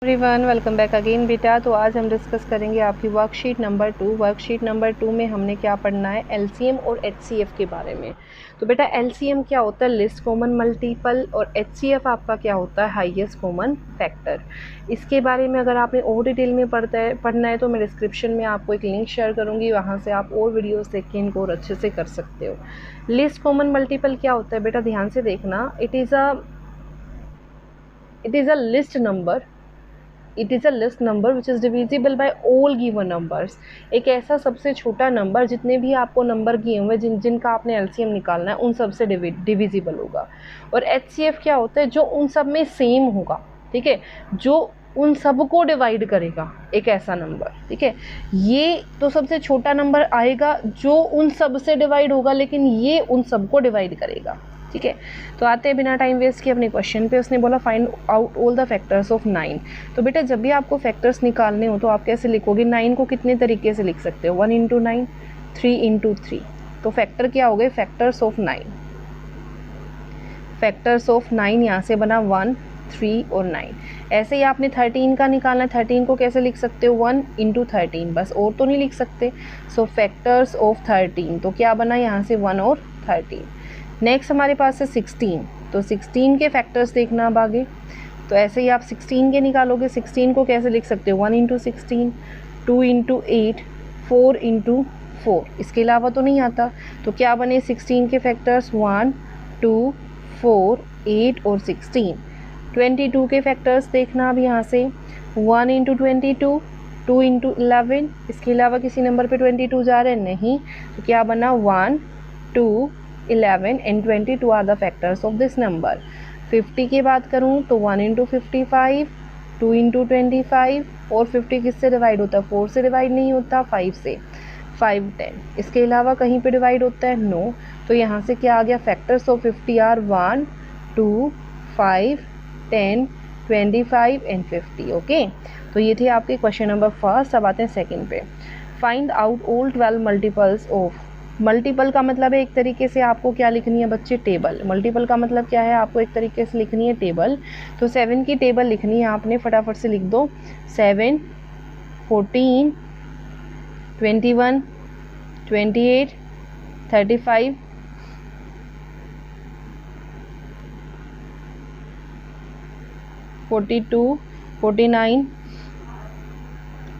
Everyone, welcome back again बेटा। तो आज हम डिस्कस करेंगे आपकी वर्कशीट नंबर 2। वर्कशीट नंबर 2 में हमने क्या पढ़ना है, एलसीएम और एचसीएफ के बारे में। तो बेटा एलसीएम क्या होता है, लिस्ट कॉमन मल्टीपल, और एचसीएफ आपका क्या होता है, हाईएस्ट कॉमन फैक्टर। इसके बारे में अगर आपने और डिटेल में पढ़ना है तो मैं डिस्क्रिप्शन में आपको एक लिंक शेयर करूँगी, वहाँ से आप और वीडियोज़ देख के इनको और अच्छे से कर सकते हो। लिस्ट कॉमन मल्टीपल क्या होता है बेटा, ध्यान से देखना। It is a list number. It is a list number which is divisible by all given numbers. एक ऐसा सबसे छोटा नंबर जितने भी आपको नंबर दिए हुए जिनका आपने एलसीएम निकालना है उन सब से डिविजिबल होगा। और एचसीएफ क्या होता है, जो उन सब में सेम होगा, ठीक है, जो उन सब को डिवाइड करेगा, एक ऐसा नंबर, ठीक है। ये तो सबसे छोटा नंबर आएगा जो उन सब से डिवाइड होगा, लेकिन ये उन सब को डिवाइड करेगा, ठीक है। तो आते हैं बिना टाइम वेस्ट किए अपने क्वेश्चन पे। उसने बोला find out all the factors of 9। तो बेटा जब भी आपको फैक्टर्स निकालने हो तो आप कैसे लिखोगे, 9 को कितने तरीके से लिख सकते हो, 1 इंटू 9, 3 इंटू 3। तो फैक्टर क्या हो गए, फैक्टर्स ऑफ 9। फैक्टर्स ऑफ 9 यहाँ से बना 1, 3 और 9। ऐसे ही आपने 13 का निकालना है, 13 को कैसे लिख सकते हो, 1 इंटू 13, बस, और तो नहीं लिख सकते। सो फैक्टर्स ऑफ 13, तो क्या बना यहाँ से 1 और 13। नेक्स्ट हमारे पास है 16। तो 16 के फैक्टर्स देखना अब आगे। तो ऐसे ही आप 16 के निकालोगे, 16 को कैसे लिख सकते हो, 1 इंटू 16, 2 इंटू 8, 4 इंटू 4। इसके अलावा तो नहीं आता। तो क्या बने 16 के फैक्टर्स, 1, 2, 4, 8 और 16। 22 के फैक्टर्स देखना अब यहाँ से, 1 इंटू 22, 2 इंटू 11। इसके अलावा किसी नंबर पे 22 जा रहे हैं, नहीं। तो क्या बना, 1, 2, 11 and 22 are the factors of this number. 50 की बात करूँ तो 1 इंटू 55, 2 इंटू 25, और 50 किससे डिवाइड होता है, 4 से डिवाइड नहीं होता, 5 से, 5, 10। इसके अलावा कहीं पे डिवाइड होता है, नो। तो यहाँ से क्या आ गया, factors of 50 are 1, 2, 5, 10, 25 and 50। Okay, तो ये थे आपके क्वेश्चन नंबर फर्स्ट। अब आते हैं सेकेंड पे। Find out all 12 multiples of. Multiple का मतलब है एक तरीके से आपको क्या लिखनी है बच्चे, टेबल। मल्टीपल का मतलब क्या है, आपको एक तरीके से लिखनी है टेबल। तो 7 की टेबल लिखनी है आपने, फटाफट से लिख दो। 7, 14, 21, 28, 35, 42, 49,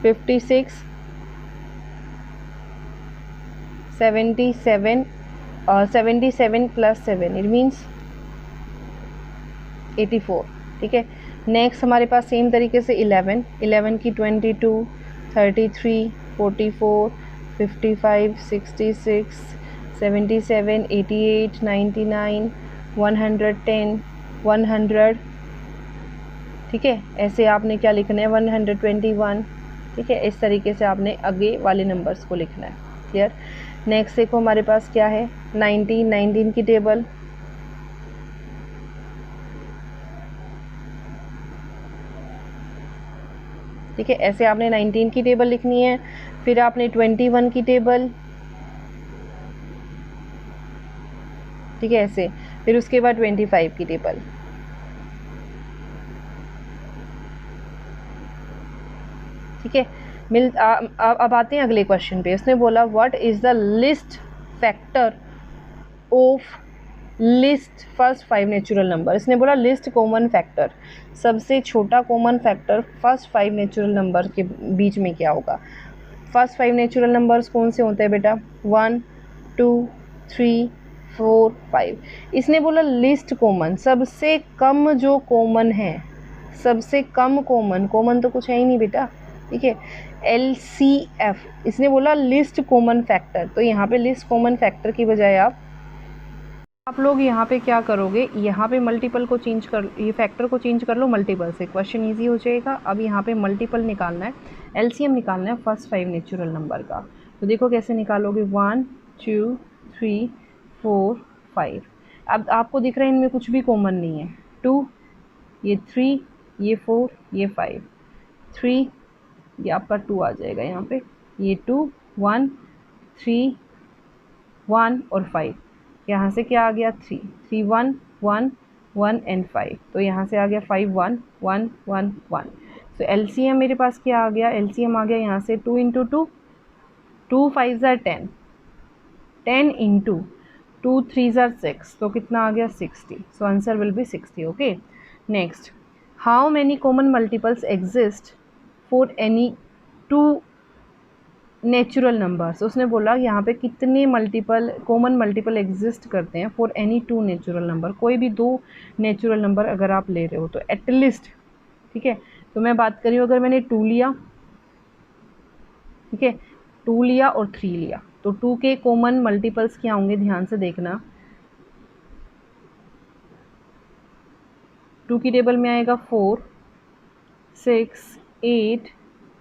56, 77, 77 प्लस 7 इट मीन्स 84, ठीक है। नेक्स्ट हमारे पास सेम तरीके से 11, 11 की 22, 33, 44, 55, 66, 77, 88, 99, 110, 100, ठीक है। ऐसे आपने क्या लिखना है, 121, ठीक है। इस तरीके से आपने आगे वाले नंबर्स को लिखना है, क्लियर। नेक्स्ट देखो हमारे पास क्या है, 19, 19 की टेबल, ठीक है। ऐसे आपने 19 की टेबल लिखनी है। फिर आपने 21 की टेबल, ठीक है, ऐसे। फिर उसके बाद 25 की टेबल, ठीक है। अब आते हैं अगले क्वेश्चन पे। उसने बोला what is the list factor of list first 5 natural number. इसने बोला लिस्ट कॉमन फैक्टर, सबसे छोटा common factor first 5 natural number के बीच में क्या होगा। फर्स्ट 5 नेचुरल नंबर्स कौन से होते हैं बेटा, 1, 2, 3, 4, 5। इसने बोला लिस्ट कॉमन, सबसे कम जो कॉमन है, सबसे कम कॉमन, कॉमन तो कुछ है ही नहीं बेटा, ठीक है। LCF, इसने बोला लिस्ट कॉमन फैक्टर। तो यहाँ पे लिस्ट कॉमन फैक्टर की बजाय आप लोग यहाँ पे क्या करोगे, यहाँ पे मल्टीपल को चेंज कर, ये फैक्टर को चेंज कर लो मल्टीपल से, क्वेश्चन इजी हो जाएगा। अब यहाँ पे मल्टीपल निकालना है, LCM निकालना है फर्स्ट 5 नेचुरल नंबर का। तो देखो कैसे निकालोगे, 1, 2, 3, 4, 5। अब आपको दिख रहा है इनमें कुछ भी कॉमन नहीं है, 2, ये 3, ये 4, ये 5, 3, ये आपका 2 आ जाएगा यहाँ पे, ये 2, 1, 3, 1 और 5। यहाँ से क्या आ गया, 3, 3, 1, 1, 1 एंड 5। तो यहाँ से आ गया 5, 1, 1, 1, 1। तो LCM मेरे पास क्या आ गया, LCM आ गया यहाँ से 2 इंटू 2, 2 5 ज़ार 10, 10 इंटू 2 3 ज़ार 6, तो कितना आ गया 60. So answer will be 60. Okay. Next, how many common multiples exist for any 2 natural numbers. उसने बोला यहाँ पे कितने मल्टीपल कॉमन मल्टीपल एग्जिस्ट करते हैं फॉर एनी 2 नेचुरल नंबर. कोई भी 2 नेचुरल नंबर अगर आप ले रहे हो तो एटलीस्ट, ठीक है. तो मैं बात कर रही हूँ, अगर मैंने 2 लिया, ठीक है, 2 लिया और 3 लिया, तो 2 के कॉमन मल्टीपल्स क्या होंगे, ध्यान से देखना. 2 की टेबल में आएगा 4 6 8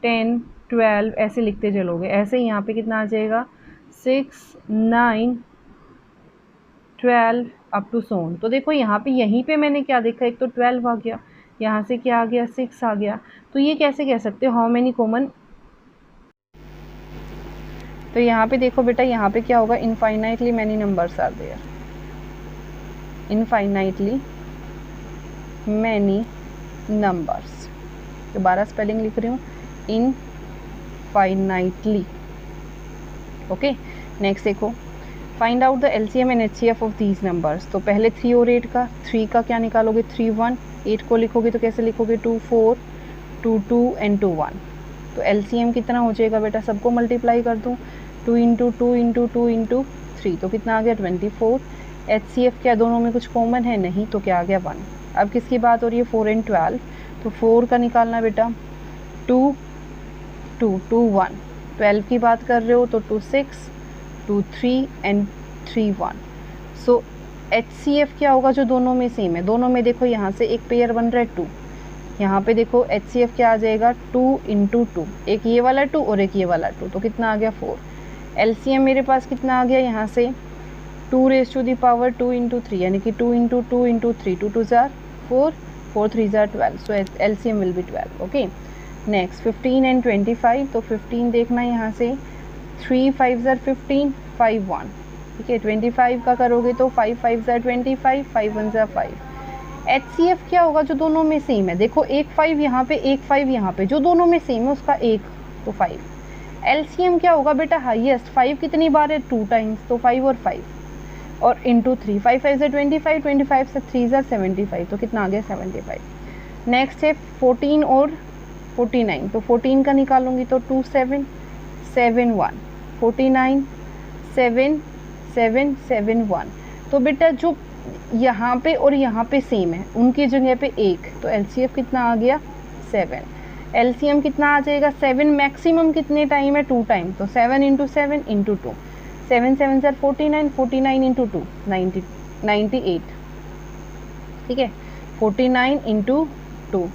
10 12, ऐसे लिखते चलोगे. ऐसे ही यहाँ पे कितना आ जाएगा 6 9 12 अप टू सोन. तो देखो यहाँ पे, यहीं पे मैंने क्या देखा, एक तो 12 आ गया, यहाँ से क्या आ गया 6 आ गया. तो ये कैसे कह सकते हो हाउ मैनी कॉमन. तो यहाँ पे देखो बेटा, यहाँ पे क्या होगा, infinitely many numbers are there, infinitely many numbers. दोबारा स्पेलिंग लिख रही हूँ, इनफाइनाइटली. ओके. नेक्स्ट देखो, find out the LCM and HCF of these numbers. तो पहले 3 और 8 का, 3 का क्या निकालोगे 3 1, 8 को लिखोगे तो कैसे लिखोगे 2 4 2 2 एंड 2 1. तो LCM कितना हो जाएगा बेटा, सबको मल्टीप्लाई कर दूँ, 2 इंटू 2 इंटू 2 इंटू 3, तो कितना आ गया 24. HCF क्या दोनों में कुछ कॉमन है, नहीं, तो क्या आ गया 1. अब किसकी बात हो रही है, 4 एंड 12, तो 4 का निकालना बेटा, 2 2 2 1. 12 की बात कर रहे हो तो 2 6 2 3 एंड 3 1. सो HCF क्या होगा, जो दोनों में सेम है. दोनों में देखो यहाँ से एक पेयर बन रहा है 2, यहाँ पे देखो HCF क्या आ जाएगा 2 इंटू 2, एक ये वाला 2 और एक ये वाला 2, तो कितना आ गया 4. LCM मेरे पास कितना आ गया यहाँ से 2 raise to the power 2 into 3, यानी कि 2 इंटू 2 इंटू 3, 2 2 ज़ार 4, 4 3 ज़ार 12. So LCM will be 12. Okay. Next 15 and 25. तो 15 देखना यहाँ से 3 5 ज़ार 15, 5 1, ठीक है. 25 का करोगे तो 5 5 ज़ार 25, 5 1 ज़ार 5. HCF क्या होगा, जो दोनों में सेम है. देखो एक 5 यहाँ पे, एक 5 यहाँ पे, जो दोनों में सेम है उसका एक, तो 5. LCM क्या होगा बेटा, हाईएस्ट 5 कितनी बार है 2 टाइम्स, तो 5 और 5 और इंटू 3, 5 5 से 25, 25 से 3 ज़ार 75, तो कितना आ गया 75. नेक्स्ट है 14 और 49. तो 14 का निकालूंगी तो 2 7 7 1, 49 7 7 7 1. तो बेटा जो यहाँ पे और यहाँ पे सेम है, उनकी जगह पे एक, तो LCF कितना आ गया 7. LCM कितना आ जाएगा 7. मैक्सिमम कितने टाइम है 2 टाइम, तो 7 इंटू 7 इंटू 2, 7 7 ज़ार 49, 49 इंटू 2 98, ठीक है. 49 इंटू 2,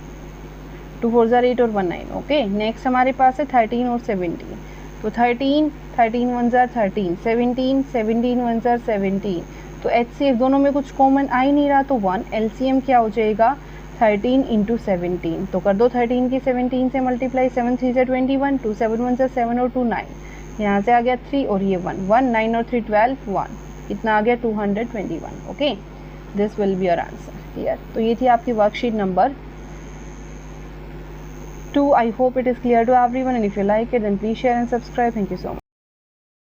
2 4 ज़ार 8 और 1 9. ओके. नेक्स्ट हमारे पास है 13 और 17. तो 13 13 1 ज़ार 13, 17 17 1 ज़ार 17. तो HCF दोनों में कुछ कॉमन आ ही नहीं रहा, तो 1. LCM क्या हो जाएगा 13 इंटू 17. तो कर दो 13 की 17 से मल्टीप्लाई, 7 3 ज़ार 21, 2 7 1 ज़ार 7 और 2 9. यहाँ से आ गया 3 और ये 1 1, 9 और 3 12, 1, कितना आ गया 221. Okay. This will be your answer. Clear. तो ये थी आपकी worksheet number 2. I hope it is clear to everyone, and if you like it then please share and subscribe. Thank you so much.